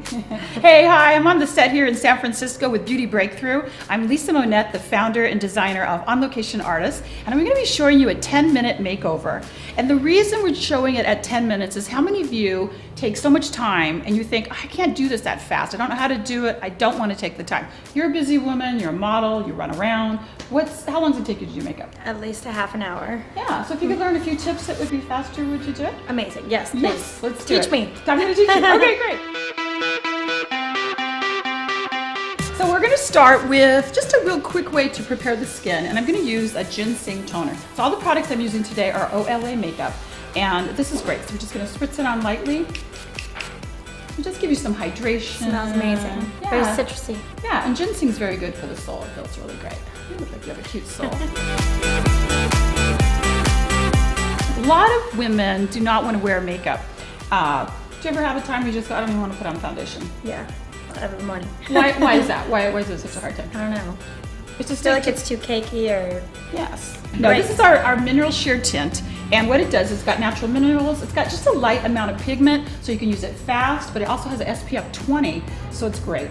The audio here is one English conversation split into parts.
Hey, hi, I'm on the set here in San Francisco with Beauty Breakthrough. I'm Lisa Monette, the founder and designer of On Location Artists, and I'm going to be showing you a 10-minute makeover. And the reason we're showing it at 10 minutes is how many of you take so much time and you think, I can't do this that fast, I don't know how to do it, I don't want to take the time. You're a busy woman, you're a model, you run around. How long does it take you to do makeup? At least a half an hour. Yeah, so if you could learn a few tips that would be faster, would you do it? Amazing, yes, please. Yes, let's do it. Teach me. I'm going to teach you. Okay, great. So we're going to start with just a real quick way to prepare the skin, and I'm going to use a ginseng toner. So all the products I'm using today are OLA makeup, and this is great. So we're just going to spritz it on lightly. And just give you some hydration. Smells amazing. Yeah. Very citrusy. Yeah, and ginseng is very good for the soul. It feels really great. You look like you have a cute soul. A lot of women do not want to wear makeup. Do you ever have a time where you just go, I don't even want to put on foundation? Yeah, every morning. Why is that? Why is it such a hard time? I don't know. It's just I feel like it's too cakey or... Yes. No, Right. this is our mineral sheer tint. And what it does, it's got natural minerals. It's got just a light amount of pigment, so you can use it fast, but it also has an SPF 20, so it's great.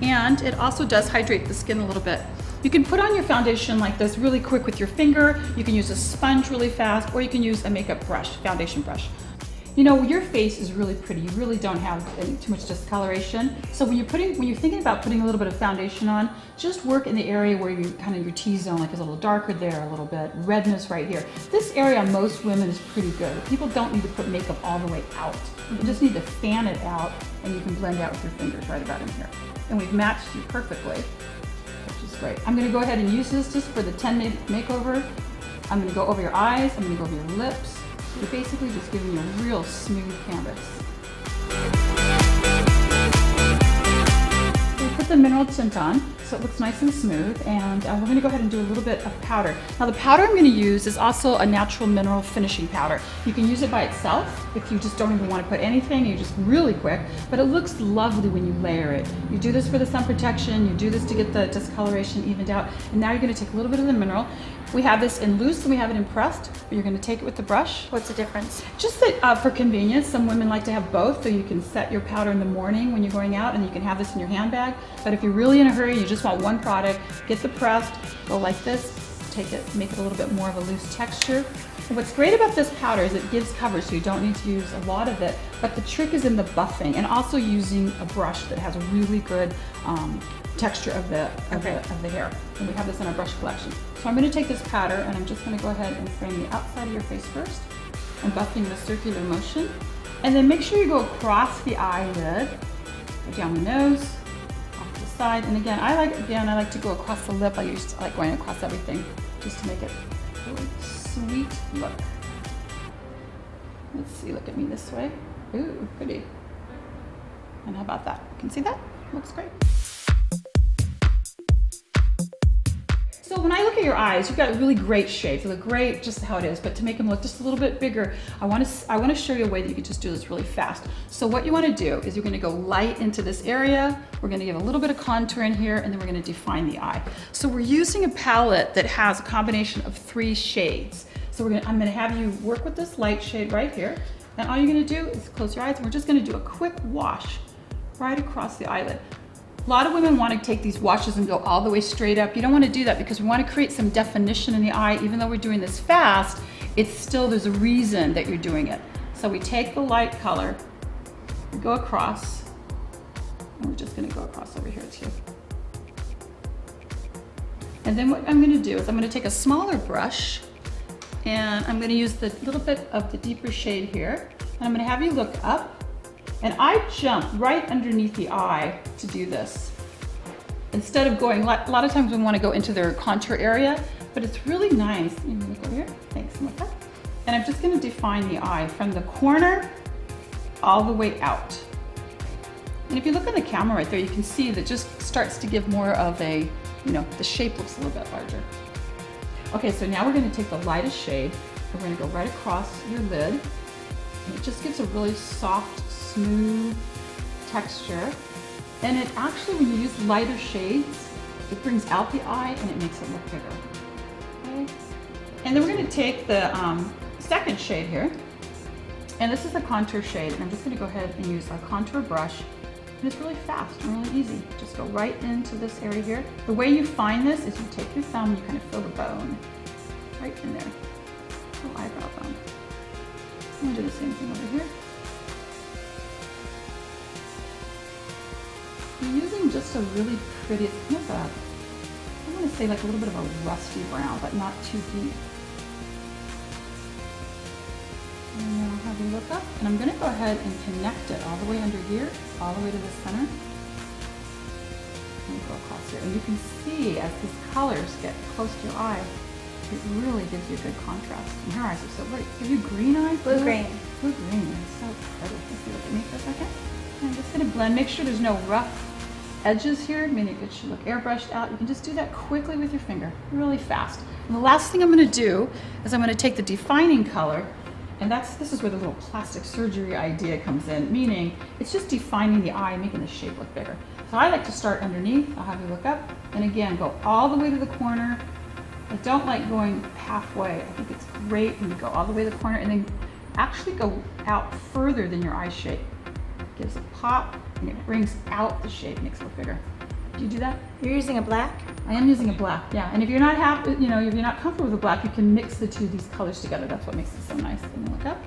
And it also does hydrate the skin a little bit. You can put on your foundation like this really quick with your finger. You can use a sponge really fast, or you can use a makeup brush, foundation brush. You know, your face is really pretty. You really don't have too much discoloration. So when you're thinking about putting a little bit of foundation on, just work in the area where you kind of your T-zone, like is a little darker there, a little bit redness right here. This area on most women is pretty good. People don't need to put makeup all the way out. You just need to fan it out, and you can blend out with your fingers right about in here. And we've matched you perfectly, which is great. I'm going to go ahead and use this just for the 10-minute makeover. I'm going to go over your eyes. I'm going to go over your lips. You're basically just giving you a real smooth canvas. We put the mineral tint on so it looks nice and smooth, and we're going to go ahead and do a little bit of powder. Now the powder I'm going to use is also a natural mineral finishing powder. You can use it by itself if you just don't even want to put anything, you just really quick, but it looks lovely when you layer it. You do this for the sun protection, you do this to get the discoloration evened out, and now you're going to take a little bit of the mineral. We have this in loose and we have it in pressed, but you're going to take it with the brush. What's the difference? Just that for convenience, some women like to have both, so you can set your powder in the morning when you're going out and you can have this in your handbag. But if you're really in a hurry, you just want one product, get the pressed, go like this, take it, make it a little bit more of a loose texture. And what's great about this powder is it gives coverage, so you don't need to use a lot of it, but the trick is in the buffing and also using a brush that has a really good texture of the hair. And we have this in our brush collection. So I'm going to take this powder and I'm just going to go ahead and frame the outside of your face first. I'm buffing the circular motion. And then make sure you go across the eyelid, go down the nose, off the side. And again, I like to go across the lip. I like going across everything just to make it a really sweet look. Let's see, look at me this way. Ooh, pretty. And how about that? You can see that? Looks great. So when I look at your eyes, you've got really great shapes. They look great just how it is, but to make them look just a little bit bigger, I want to show you a way that you can just do this really fast. So what you want to do is you're going to go light into this area. We're going to give a little bit of contour in here, and then we're going to define the eye. So we're using a palette that has a combination of 3 shades. So I'm going to have you work with this light shade right here, and all you're going to do is close your eyes, and we're just going to do a quick wash right across the eyelid. A lot of women want to take these washes and go all the way straight up. You don't want to do that because we want to create some definition in the eye. Even though we're doing this fast, there's a reason that you're doing it. So we take the light color, we go across, and we're just going to go across over here too. And then what I'm going to do is I'm going to take a smaller brush and I'm going to use the little bit of the deeper shade here. And I'm going to have you look up. And I jump right underneath the eye to do this. Instead of going, a lot of times we want to go into their contour area, but it's really nice. Let me look over here. Thanks, Monica. And I'm just going to define the eye from the corner all the way out. And if you look at the camera right there, you can see that just starts to give more of a, the shape looks a little bit larger. Okay, so now we're going to take the lightest shade, and we're going to go right across your lid. And it just gives a really soft, smooth texture, and it actually, when you use lighter shades, it brings out the eye and it makes it look bigger. Okay, and then we're going to take the second shade here, and this is the contour shade, and I'm just going to go ahead and use our contour brush And it's really fast and really easy. Just go right into this area here. The way you find this is you take your thumb and you kind of feel the bone right in there. Little eyebrow bone. I'm gonna do the same thing over here. You're using just a really pretty, it's kind of a, I want to say like a little bit of a rusty brown, but not too deep. And then I'll have you look up, and I'm going to go ahead and connect it all the way under here, all the way to the center. And go across here. And you can see as these colors get close to your eye, it really gives you a good contrast. And her eyes are so pretty. Have you green eyes? Blue-green. Blue-green, it's so pretty. Let's see, look at me for a second. And I'm just going to blend, make sure there's no rough edges here, meaning it should look airbrushed out. You can just do that quickly with your finger, really fast. And the last thing I'm going to do is I'm going to take the defining color, and this is where the little plastic surgery idea comes in, meaning it's just defining the eye, making the shape look bigger. So I like to start underneath. I'll have you look up, and again, go all the way to the corner. I don't like going halfway. I think it's great when you go all the way to the corner and then actually go out further than your eye shape. It gives a pop, and it brings out the shape, makes it look bigger. Do you do that? You're using a black? I am using a black, yeah. And if you're not happy, if you're not comfortable with the black, you can mix these colors together. That's what makes it so nice. And look up.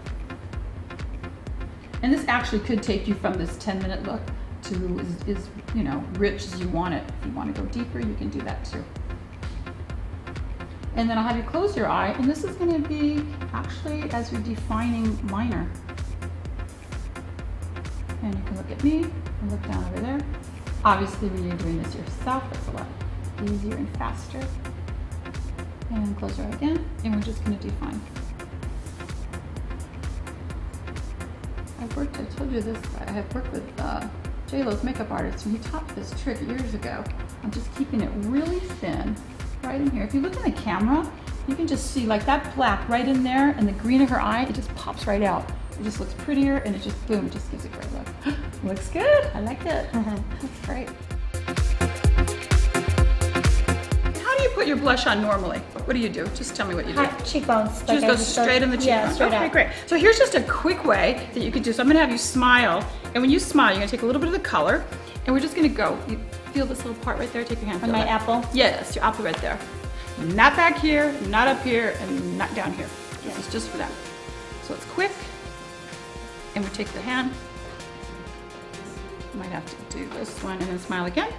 And this actually could take you from this 10-minute look to as rich as you want it. If you want to go deeper, you can do that too. And then I'll have you close your eye, and this is going to be actually as you're defining minor. And you can look at me and look down over there. Obviously, when you're doing this yourself, it's a lot easier and faster. And close your eye again, and we're just going to define. I told you this, I have worked with J-Lo's makeup artist, and he taught me this trick years ago. I'm just keeping it really thin right in here. If you look in the camera, you can just see like that black right in there, and the green of her eye, it just pops right out. It just looks prettier, and it just, boom, just gives a great look. Looks good. I like it. That's great. How do you put your blush on normally? What do you do? Just tell me what you do. Half cheekbones. Just go straight in the cheekbone. Yeah, straight okay, out. great. So here's just a quick way that you could do. So I'm going to have you smile, and when you smile, you're going to take a little bit of the color, and we're just going to go. You feel this little part right there? Take your hand. On my apple? Yes, your apple right there. Not back here, not up here, and not down here. This is just for that. So it's quick. And we take the hand, might have to do this one and then smile again.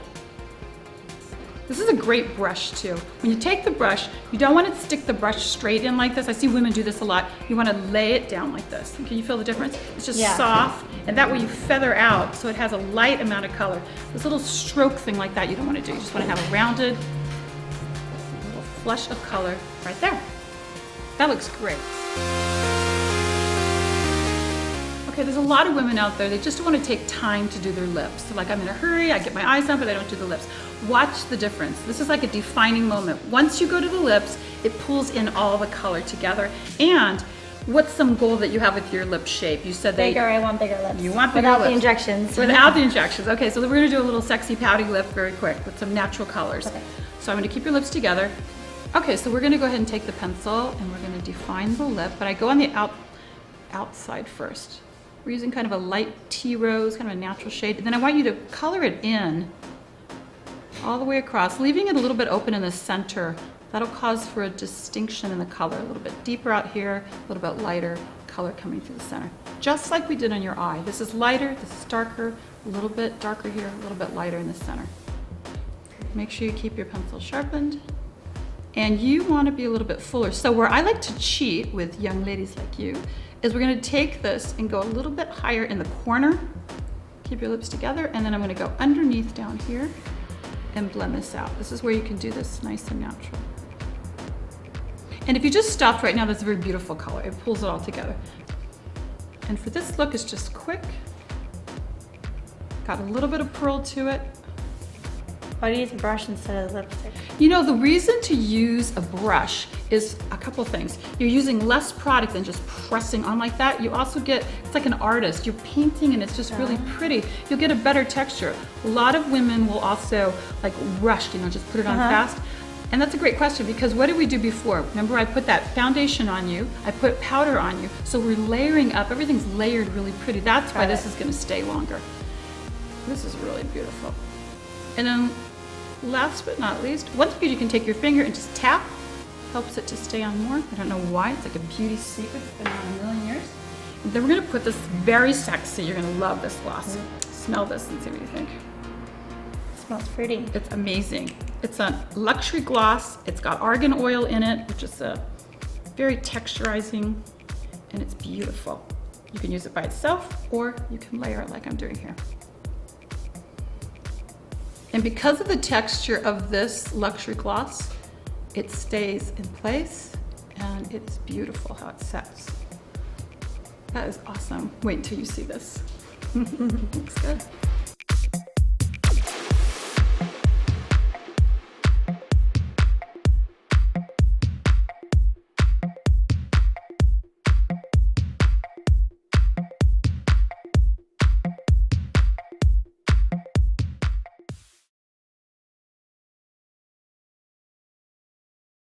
This is a great brush too. When you take the brush, you don't want to stick the brush straight in like this. I see women do this a lot. You want to lay it down like this. Can you feel the difference? It's just soft, and that way you feather out so it has a light amount of color. This little stroke thing like that you don't want to do. You just want to have a rounded little flush of color right there. That looks great. Okay, there's a lot of women out there, they just don't want to take time to do their lips. So like, I'm in a hurry, I get my eyes done, but I don't do the lips. Watch the difference. This is like a defining moment. Once you go to the lips, it pulls in all the color together. And what's some goal that you have with your lip shape? You said bigger, I want bigger lips. You want bigger lips. Without the lips. injections. Without the injections. Okay, so we're gonna do a little sexy pouty lip very quick with some natural colors. Okay. So I'm gonna keep your lips together. Okay, so we're gonna go ahead and take the pencil and we're gonna define the lip, but I go on the outside first. We're using kind of a light tea rose, kind of a natural shade. And then I want you to color it in all the way across, leaving it a little bit open in the center. That'll cause for a distinction in the color, a little bit deeper out here, a little bit lighter color coming through the center. Just like we did on your eye. This is lighter, this is darker, a little bit darker here, a little bit lighter in the center. Make sure you keep your pencil sharpened. And you want to be a little bit fuller. So where I like to cheat with young ladies like you is we're going to take this and go a little bit higher in the corner. Keep your lips together, and then I'm going to go underneath down here and blend this out. This is where you can do this nice and natural. And if you just stopped right now, that's a very beautiful color. It pulls it all together. And for this look, it's just quick. Got a little bit of pearl to it. Why do you use a brush instead of lipstick? You know, the reason to use a brush is a couple things. You're using less product than just pressing on like that. You also get, it's like an artist. You're painting and it's just really pretty. You'll get a better texture. A lot of women will also like rush, just put it on fast. And that's a great question because what did we do before? Remember, I put that foundation on you, I put powder on you. So we're layering up, everything's layered really pretty. That's why this is gonna stay longer. This is really beautiful. And then last but not least, once you can take your finger and just tap. Helps it to stay on more. I don't know why. It's like a beauty secret. It's been on a million years. And then we're going to put this very sexy. You're going to love this gloss. Smell this and see what you think. It smells fruity. It's amazing. It's a luxury gloss. It's got argan oil in it, which is a very texturizing, and it's beautiful. You can use it by itself, or you can layer it like I'm doing here. And because of the texture of this luxury gloss, it stays in place, and it's beautiful how it sets. That is awesome. Wait until you see this. Looks good.